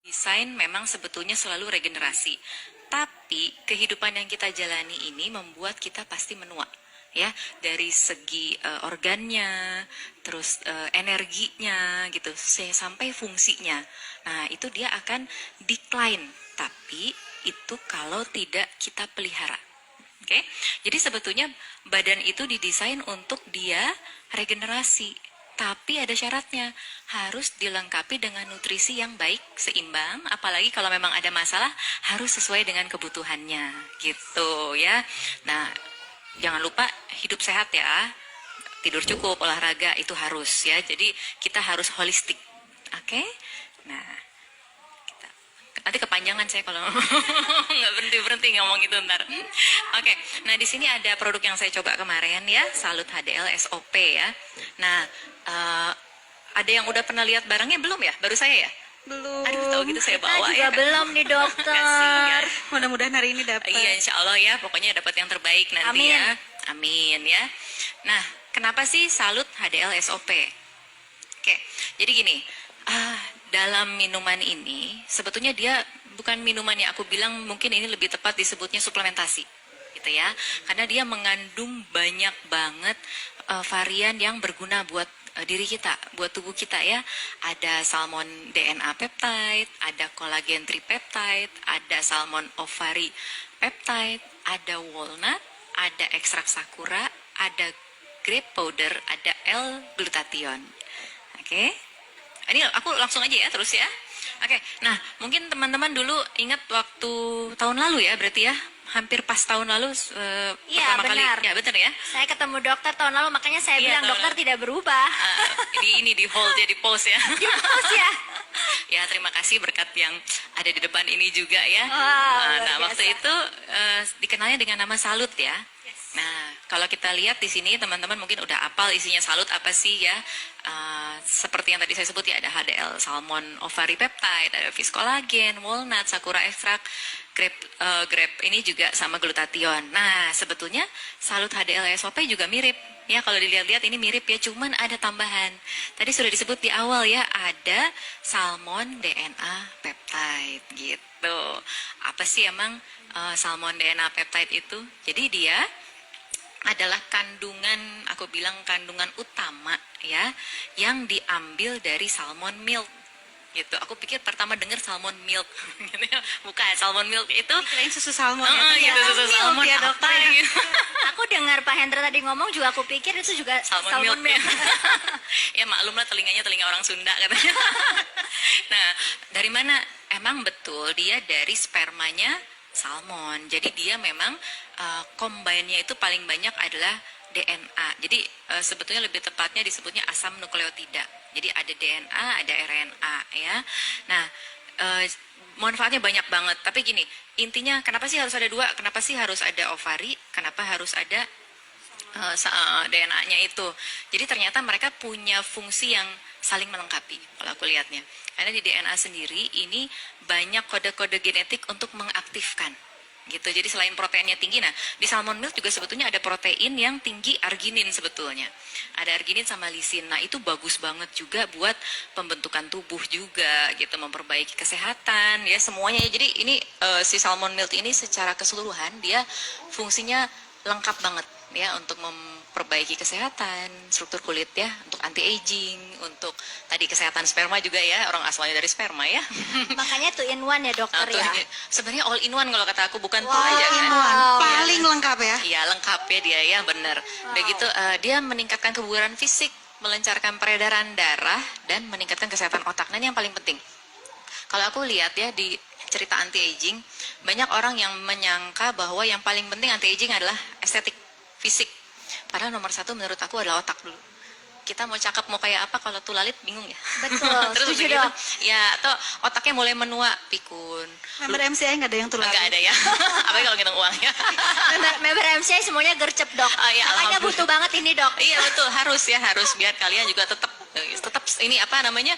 Desain memang sebetulnya selalu regenerasi, tapi kehidupan yang kita jalani ini membuat kita pasti menua, ya, dari segi organnya, terus energinya gitu, sampai fungsinya. Nah, itu dia akan decline, tapi itu kalau tidak kita pelihara. Oke, jadi sebetulnya badan itu didesain untuk dia regenerasi, tapi ada syaratnya, harus dilengkapi dengan nutrisi yang baik, seimbang, apalagi kalau memang ada masalah, harus sesuai dengan kebutuhannya, gitu ya. Nah, jangan lupa hidup sehat ya, tidur cukup, olahraga itu harus ya, jadi kita harus holistik, oke? Nah, nanti kepanjangan saya kalau nggak berhenti ngomong itu ntar. Oke, nah di sini ada produk yang saya coba kemarin ya, Salut HDL SOP ya. Nah, ada yang udah pernah lihat barangnya belum ya? Baru saya ya? Belum. Aduh, tahu gitu saya bawa juga ya. belum nih dokter. Kasihan. Mudah-mudahan hari ini dapat. Iya, insya Allah ya, pokoknya dapat yang terbaik nanti Amin. ya. Amin ya. Nah, kenapa sih Salut HDL SOP? Oke, jadi gini, dalam minuman ini sebetulnya dia bukan minuman yang aku bilang, mungkin ini lebih tepat disebutnya suplementasi, gitu ya, karena dia mengandung banyak banget varian yang berguna buat diri kita, buat tubuh kita ya. Ada salmon DNA peptide, ada collagen tripeptide, ada salmon ovary peptide, ada walnut, ada ekstrak sakura, ada grape powder, ada L-glutathione. Oke, ini aku langsung aja ya terus ya. Oke, nah mungkin teman-teman dulu ingat waktu tahun lalu ya, berarti ya, hampir pas tahun lalu Iya, pertama benar. kali, ya benar ya. Saya ketemu dokter tahun lalu, makanya saya Iya, bilang tahun dokter lalu. tidak berubah. Di hold ya, di pause ya. Di pause ya. Ya, terima kasih berkat yang ada di depan ini juga ya. Wow, Nah, luar waktu biasa. itu dikenalnya dengan nama Salut ya. Nah, kalau kita lihat di sini teman-teman mungkin udah apal isinya Salut apa sih ya. Seperti yang tadi saya sebut ya, ada HDL salmon ovary peptide, ada fish collagen, walnut, sakura extract, grape ini juga sama glutathione. Nah, sebetulnya Salut HDL SOP juga mirip. Ya, kalau dilihat-lihat ini mirip ya, cuman ada tambahan. Tadi sudah disebut di awal ya, ada salmon DNA peptide gitu. Apa sih emang salmon DNA peptide itu? Jadi dia adalah kandungan, aku bilang kandungan utama ya, yang diambil dari salmon milk gitu. Aku pikir pertama dengar salmon milk gitu ya. Bukan, salmon milk itu Kirain susu salmon gitu, susu milk salmon ya, apa dokter. gitu. Aku dengar Pak Hendra tadi ngomong juga, aku pikir itu juga Salmon milk, ya. Ya maklumlah, telinganya telinga orang Sunda katanya. Nah, dari mana? Emang betul dia dari spermanya salmon. Jadi dia memang combine-nya itu paling banyak adalah DNA. Jadi sebetulnya lebih tepatnya disebutnya asam nukleotida. Jadi ada DNA, ada RNA ya. Nah, manfaatnya banyak banget. Tapi gini, intinya kenapa sih harus ada dua? Kenapa sih harus ada ovari? Kenapa harus ada DNA-nya itu? Jadi ternyata mereka punya fungsi yang saling melengkapi kalau aku lihatnya. Karena di DNA sendiri ini banyak kode-kode genetik untuk mengaktifkan gitu. Jadi selain proteinnya tinggi, nah di salmon milk juga sebetulnya ada protein yang tinggi arginin sebetulnya. Ada arginin sama lisin. Nah itu bagus banget juga buat pembentukan tubuh juga gitu, memperbaiki kesehatan ya semuanya. Jadi ini si salmon milk ini secara keseluruhan dia fungsinya lengkap banget ya, untuk memperbaiki kesehatan struktur kulit ya, untuk anti aging, untuk tadi kesehatan sperma juga ya, orang asalnya dari sperma ya. Makanya tuh in one ya dokter ya. Sebenarnya all in one kalau kata aku, bukan tuh Wow. aja kan. Paling lengkap ya. Iya, lengkap ya dia ya, benar. Begitu dia meningkatkan kebugaran fisik, melancarkan peredaran darah, dan meningkatkan kesehatan otak. Nah ini yang paling penting. Kalau aku lihat ya di cerita anti aging, banyak orang yang menyangka bahwa yang paling penting anti aging adalah estetik fisik. Padahal nomor satu menurut aku adalah otak dulu. Kita mau cakep mau kayak apa kalau tulalit bingung ya. Betul, Terus setuju begitu, dok. ya atau otaknya mulai menua, pikun. Member MCI nggak ada yang tular. Enggak ada ya. Apalagi kalau ngitung uang ya. Member MCI semuanya gercep dok. Oh, iya, Makanya alhamdulillah. butuh banget ini dok. Iya betul, harus ya, harus biar kalian juga tetap ini apa namanya,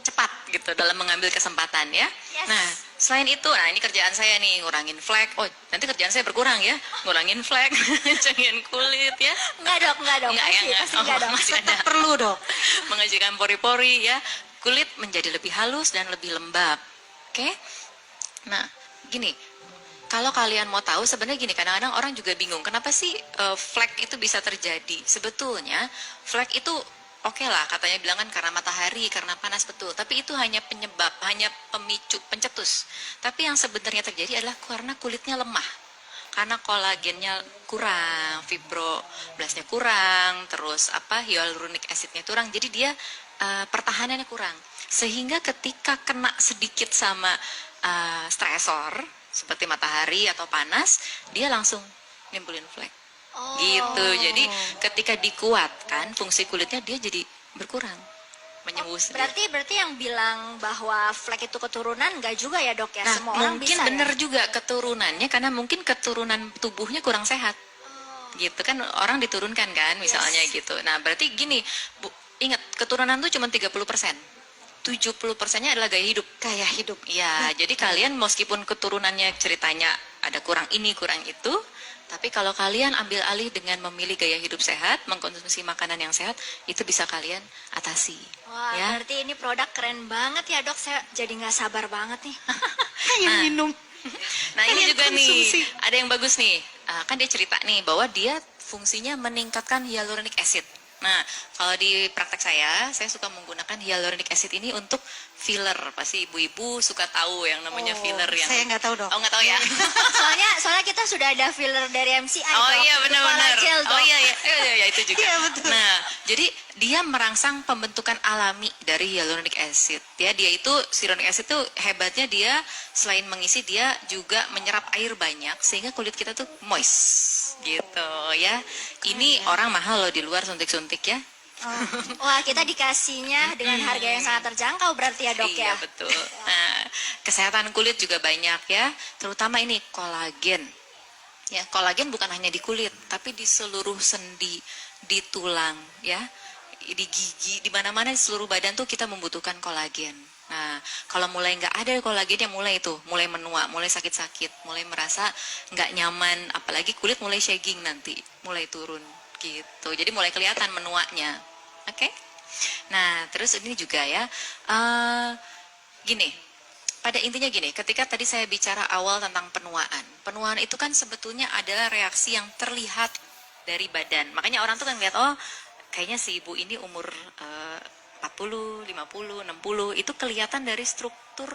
cepat gitu dalam mengambil kesempatan ya. Yes. Nah, selain itu, nah ini kerjaan saya nih, ngurangin flek. Oh, nanti kerjaan saya berkurang ya, ngurangin flek, ngecengin kulit ya. Enggak dok. Enggak ya, Pasti, enggak. pasti enggak dok. Masih ada. Tetap perlu dok. Mengajukan pori-pori ya, kulit menjadi lebih halus dan lebih lembab. Oke. Nah, gini, kalau kalian mau tahu sebenarnya gini, kadang-kadang orang juga bingung kenapa sih flek itu bisa terjadi. Sebetulnya flek itu oke lah, katanya bilang kan karena matahari, karena panas, betul. Tapi itu hanya penyebab, hanya pemicu, pencetus. Tapi yang sebenarnya terjadi adalah karena kulitnya lemah. Karena kolagennya kurang, fibroblastnya kurang, terus hyaluronic acidnya kurang. Jadi dia pertahanannya kurang. Sehingga ketika kena sedikit sama stresor seperti matahari atau panas, dia langsung nimbulin flek. Oh. Gitu. Jadi ketika dikuatkan fungsi kulitnya dia jadi berkurang, menyembuh sendiri. Berarti yang bilang bahwa flek itu keturunan nggak juga ya dok ya? Nah, Semua orang mungkin bisa bener ya? juga keturunannya karena mungkin keturunan tubuhnya kurang sehat. Gitu kan orang diturunkan kan misalnya gitu. Nah, berarti gini, Bu, ingat keturunan tuh cuma 30%. 70%-nya adalah gaya hidup. Gaya hidup. Ya, jadi kalian meskipun keturunannya ceritanya ada kurang ini, kurang itu, tapi kalau kalian ambil alih dengan memilih gaya hidup sehat, mengkonsumsi makanan yang sehat, itu bisa kalian atasi. Wah, Ya. berarti ini produk keren banget ya dok. Saya jadi nggak sabar banget nih. Yang minum. Nah, ini Kalian juga konsumsi. nih, ada yang bagus nih. Kan dia cerita nih bahwa dia fungsinya meningkatkan hyaluronic acid. Nah, kalau di praktek saya suka menggunakan hyaluronic acid ini untuk filler. Pasti ibu-ibu suka tahu yang namanya filler yang... Saya nggak tahu dok. Oh, nggak tahu ya? soalnya kita sudah ada filler dari MCI Oh dok. iya, benar-benar. Collagen, Dok. Oh iya, itu juga. Iya, betul. Nah, jadi dia merangsang pembentukan alami dari hyaluronic acid. Dia itu hyaluronic acid tuh hebatnya dia selain mengisi dia juga menyerap air banyak sehingga kulit kita tuh moist gitu ya. Ini orang mahal loh di luar suntik-suntik ya. Wah, kita dikasihnya dengan harga yang sangat terjangkau berarti ya dok Iya ya. betul. Nah, kesehatan kulit juga banyak ya, terutama ini kolagen. Ya, kolagen bukan hanya di kulit, tapi di seluruh sendi, di tulang, ya, di gigi, di mana-mana di seluruh badan tuh kita membutuhkan kolagen. Nah, kalau mulai nggak ada kolagennya, mulai menua, mulai sakit-sakit, mulai merasa nggak nyaman, apalagi kulit mulai shagging nanti, mulai turun gitu. Jadi mulai kelihatan menuanya, oke? Nah, terus ini juga ya, gini. Pada intinya gini, ketika tadi saya bicara awal tentang penuaan itu kan sebetulnya adalah reaksi yang terlihat dari badan. Makanya orang tuh kan lihat, oh kayaknya si ibu ini umur 40, 50, 60, itu kelihatan dari struktur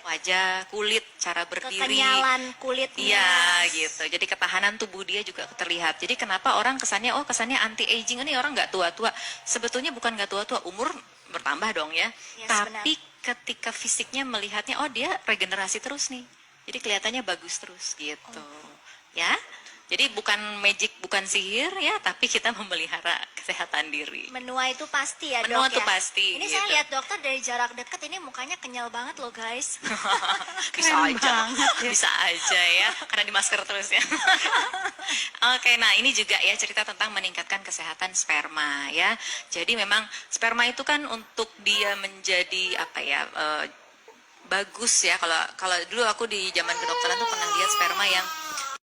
wajah, kulit, cara berdiri. Kekenyalan kulitnya. Iya gitu. Jadi ketahanan tubuh dia juga terlihat. Jadi kenapa orang kesannya anti aging, ini orang nggak tua-tua. Sebetulnya bukan nggak tua-tua, umur bertambah dong ya. Yes, Tapi ketika fisiknya melihatnya, oh dia regenerasi terus nih. Jadi kelihatannya bagus terus gitu. Ya. Jadi bukan magic, bukan sihir ya, tapi kita memelihara kesehatan diri. Menua itu pasti ya dok Menua ya. tuh pasti, Ini gitu. saya lihat dokter dari jarak dekat ini mukanya kenyal banget loh guys. Bisa Keren aja, banget ya. bisa aja ya, karena di masker terus ya. Oke, nah ini juga ya cerita tentang meningkatkan kesehatan sperma ya. Jadi memang sperma itu kan untuk dia menjadi bagus ya. Kalau dulu aku di zaman kedokteran tuh pernah lihat sperma yang